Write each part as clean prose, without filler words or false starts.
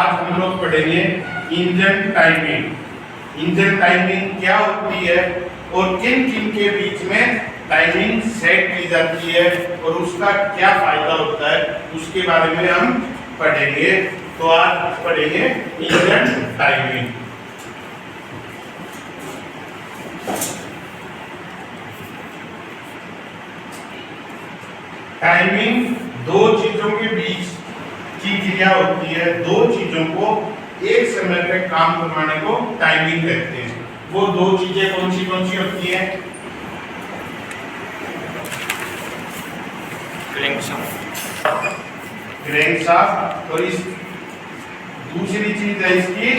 आज हम लोग पढ़ेंगे इंजन टाइमिंग। इंजन टाइमिंग क्या होती है और किन किन के बीच में टाइमिंग सेट की जाती है और उसका क्या फायदा होता है उसके बारे में हम पढ़ेंगे। तो आज पढ़ेंगे इंजन टाइमिंग। टाइमिंग दो चीजों के बीच की क्रिया होती है। दो चीजों को एक समय पे काम करवाने को टाइमिंग कहते हैं। वो दो चीजें कौन सी होती हैं? क्रैंकशाफ्ट और इस दूसरी चीज है इसकी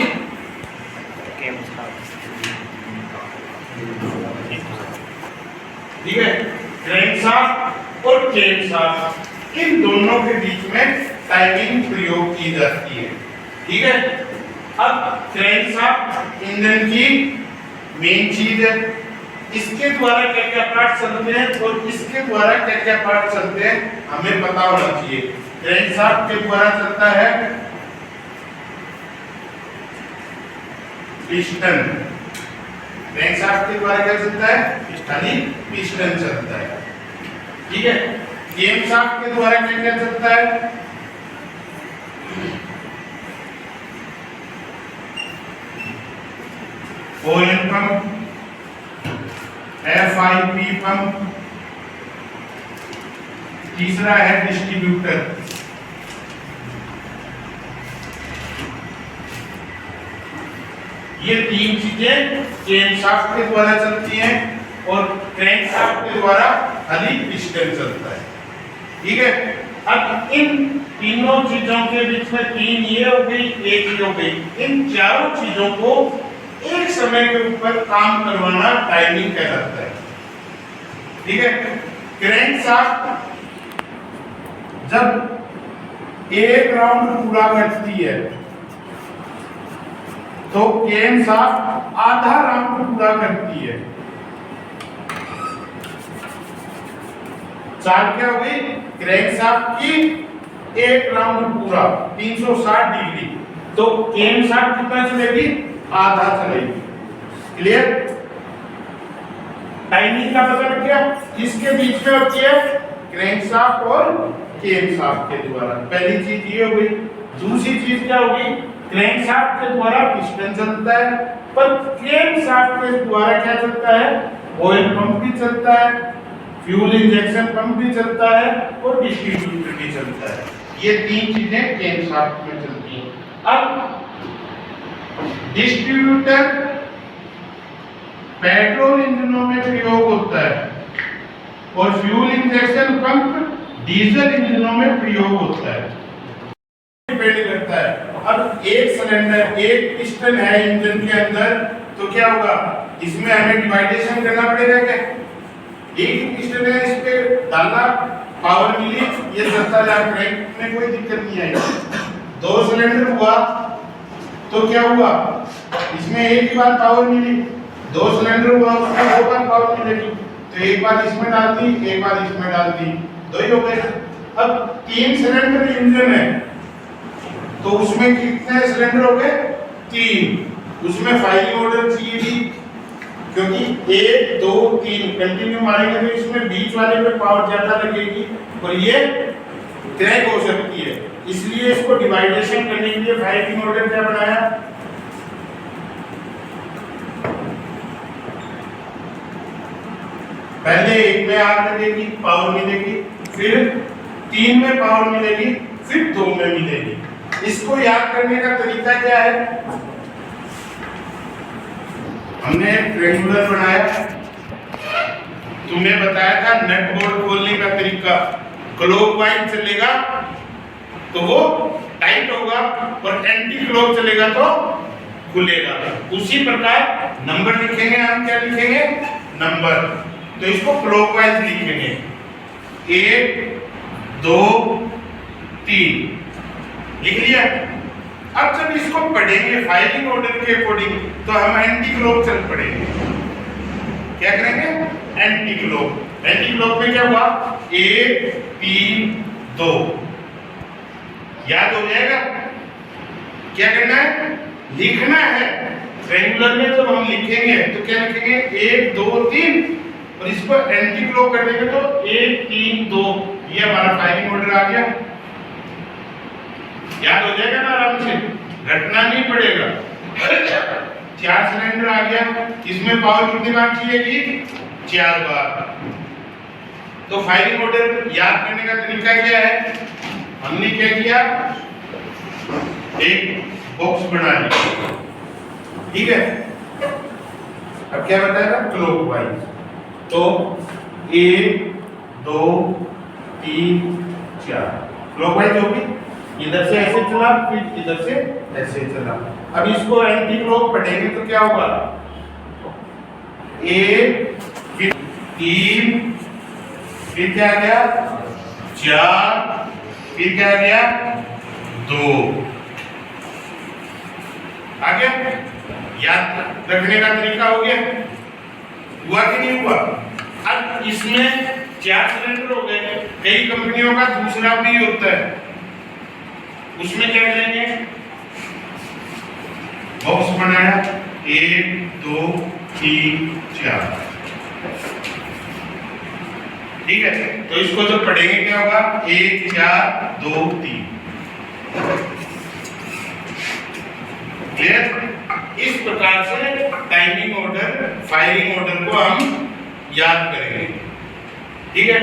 ठीक है, क्रैंकशाफ्ट और कैमशाफ्ट, इन दोनों के बीच में टाइमिंग प्रयोग की जाती है। ठीक है, अब क्रैंकशाफ्ट इंजन की मेन चीज है। इसके द्वारा क्या क्या पार्ट चलते हैं और इसके द्वारा क्या क्या पार्ट चलते हैं हमें पता होना चाहिए। क्रैंकशाफ्ट के द्वारा चलता है पिस्टन। क्रैंकशाफ्ट के द्वारा क्या चलता है? पिस्टन चलता है। ठीक है, कैमशाफ्ट के द्वारा क्या क्या चलता है? ऑयल पंप, FIP पंप, तीसरा है डिस्ट्रीब्यूटर। ये तीन चीजें कैमशाफ्ट के द्वारा चलती हैं और क्रैंकशाफ्ट के द्वारा खाली पिस्टन चलता है। ठीक है, अब इन तीनों चीजों के बीच में तीन ये हो गई, एक ये हो गई। इन चारों चीजों को एक समय के ऊपर काम करवाना टाइमिंग कहलाता है। ठीक है, क्रैंकशाफ्ट जब एक राउंड पूरा करती है तो कैमशाफ्ट आधा राउंड पूरा करती है। चाल क्या हो गई? क्रैंकशाफ्ट की एक राउंड पूरा 360 डिग्री, तो कैमशाफ्ट कितना चलेगी? आधा चलेगी। क्लियर? टाइमिंग का पता लग गया। इसके बीच में होती है क्रैंकशाफ्ट और कैमशाफ्ट के द्वारा। पहली चीज ये हो गई। दूसरी चीज क्या होगी? क्रैंकशाफ्ट के द्वारा पिस्टन चलता है, पर कैमशाफ्ट के द्वारा क्या चलता है? ऑयल पंप भी चलता है, फ्यूल इंजेक्शन पंप भी चलता है और डिस्ट्रीब्यूटर भी चलता है। ये तीन चीजें कैमशाफ्ट में चलती हैं। अब डिस्ट्रीब्यूटर पेट्रोल इंजनों में प्रयोग होता है और फ्यूल इंजेक्शन पंप डीजल इंजनों में प्रयोग होता है। डिपेंड करता है। अब एक सिलेंडर, एक पिस्टन है इंजन के अंदर, तो क्या होगा? इसमें हमें डिवाइडेशन करना पड़ेगा क्या? एक ही पिस्टन है, इस पे डालना, पावर मिली, ये चलता जा क्रैंक में कोई दिक्कत नहीं आएगी। दो सिलेंडर हुआ तो क्या हुआ? इसमें एक ही बार पावर मिली। दो सिलेंडर हुआ उसमें दो बार पावर मिलेगी, तो एक बार इसमें डाल दी, एक बार इसमें डाल दी, दो ही हो गए। अब तीन सिलेंडर इंजन है तो उसमें कितने सिलेंडर हो गए? तीन। उसमें फायरिंग ऑर्डर चाहिए भी, क्योंकि 1 2 3 कंटिन्यू मारेंगे तो इसमें बीच वाले पे पावर ज्यादा लगेगी और ये क्रैक हो सकती है। इसलिए इसको डिवाइडेशन करने के लिए फायरिंग ऑर्डर क्या बनाया? पहले एक में आग लगेगी, पावर मिलेगी, फिर 3 में पावर मिलेगी, फिर 2 में मिलेगी। इसको याद करने का तरीका क्या है? हमने ट्रायंगुलर बनाया, तुम्हें बताया था नट बोल्ट खोलने का तरीका। क्लॉकवाइज चलेगा तो वो टाइट होगा और एंटी क्लॉक चलेगा तो खुलेगा। उसी प्रकार नंबर लिखेंगे हम, क्या लिखेंगे? नंबर। तो इसको क्लॉकवाइज लिखेंगे, 1 2 3 लिख लिया। अब जब इसको पढ़ेंगे फायरिंग ऑर्डर के अकॉर्डिंग तो हम एंटी क्लॉक चल पड़ेंगे। क्या करेंगे? Anti clock. एंटी क्लॉक में क्या हुआ? 1 3 2 याद हो जाएगा। क्या करना है, लिखना है। ट्रायंगुलर में जब हम लिखेंगे तो क्या लिखेंगे, 1 2 3, और इसको एंटी क्लॉक कर देंगे तो 1 3 2। ये हमारा फायरिंग ऑर्डर आ गया। याद हो जाएगा ना आराम से, रटना नहीं पड़ेगा। 4 सिलेंडर आ गया, इसमें पावर कितनी बार चाहिए, 4 बार। तो फायरिंग ऑर्डर याद करने का तरीका क्या है, हमने क्या किया, एक बॉक्स बना लिया, ठीक है। अब क्या बताएगा, क्लॉकवाइज। तो 1 2 3 4 क्लॉकवाइज होगी, इधर से ऐसे चला, फिर इधर से ऐसे चला। अब इसको एंटी क्लॉक पढ़ेंगे तो क्या होगा, 1 फिर 3 फिर क्या आ गया 4 फिर क्या आ गया 2 आ गया। याद रखने का तरीका हो गया, हुआ कि नहीं हुआ। अब इसमें 4 सिलेंडर हो गए, कई कंपनियों का दूसरा भी होता है, उसमें क्या करेंगे, बॉक्स बनाया 1 2 3 4, ठीक है। तो इसको जब पढ़ेंगे क्या होगा, 1 4 2 3। क्लियर। इस प्रकार से टाइमिंग ऑर्डर, फायरिंग ऑर्डर को हम याद करेंगे, ठीक है।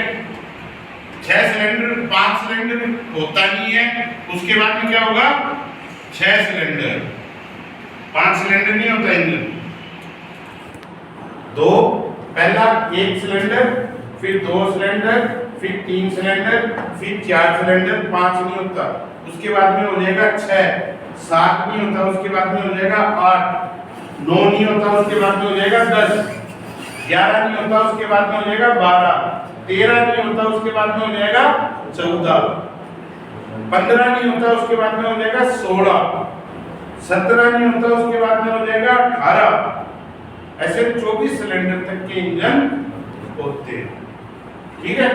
6 सिलेंडर 5 सिलेंडर होता नहीं है, उसके बाद में क्या होगा, 6 सिलेंडर 5 सिलेंडर नहीं होता इंजन। 2 पहला 1 सिलेंडर, फिर 2 सिलेंडर, फिर 3 सिलेंडर, फिर 4 सिलेंडर, 5 नहीं होता, उसके बाद में हो जाएगा 6, 7 नहीं होता, उसके बाद में हो जाएगा 8, 9 नहीं होता, उसके बाद में हो जाएगा 10, 11 नहीं होता, उसके बाद में हो जाएगा 12, 13 नहीं होता, उसके बाद में हो जाएगा 14, 15 नहीं होता, उसके बाद में हो जाएगा 16, 17 नहीं होता, उसके बाद में हो जाएगा 18। ऐसे 24 सिलेंडर तक के इंजन होते हैं, ठीक है।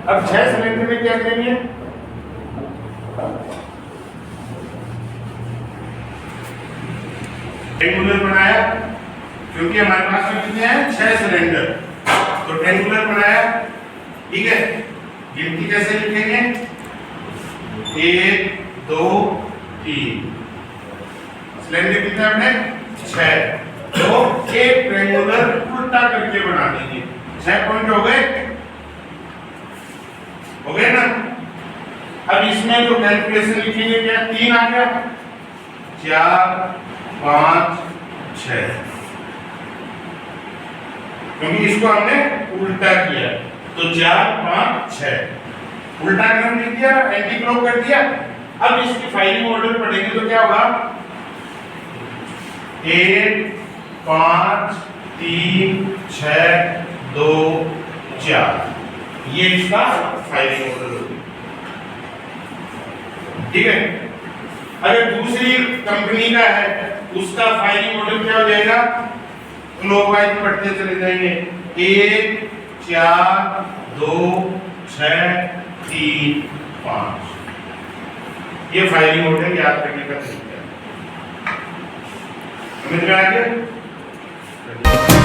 अब 6 सिलेंडर में क्या करेंगे, ट्रायंगुलर बनाया, क्योंकि हमारे पास में कितने हैं, 6 सिलेंडर, तो ट्रायंगुलर बनाया, ठीक है। गिनती कैसे लिखेंगे, 1 2 3, सिलेंडर कितने अपने 6, तो एक ट्रायंगुलर उल्टा करके बना देंगे। 6 पॉइंट हो गए ना। अब इसमें जो कैलकुलेशन लिखेंगे, क्या 3 आ गया, 4 5 6, क्योंकि इसको हमने उल्टा किया, तो 4 5 6 उल्टा क्रम लिख दिया, एंटी क्लॉक कर दिया। अब इसकी फायरिंग ऑर्डर पढ़ेंगे तो क्या होगा, 1 5 3 6 2 4, ये इसका फायरिंग ऑर्डर होगा, ठीक है। अगर दूसरी कंपनी का है, उसका फायरिंग ऑर्डर क्या हो जाएगा, क्लॉकवाइज पढ़ते चले जाएंगे, 1 4 2 6 3 5। ये फायरिंग ऑर्डर याद करने का तरीका है, समझ में आ गया।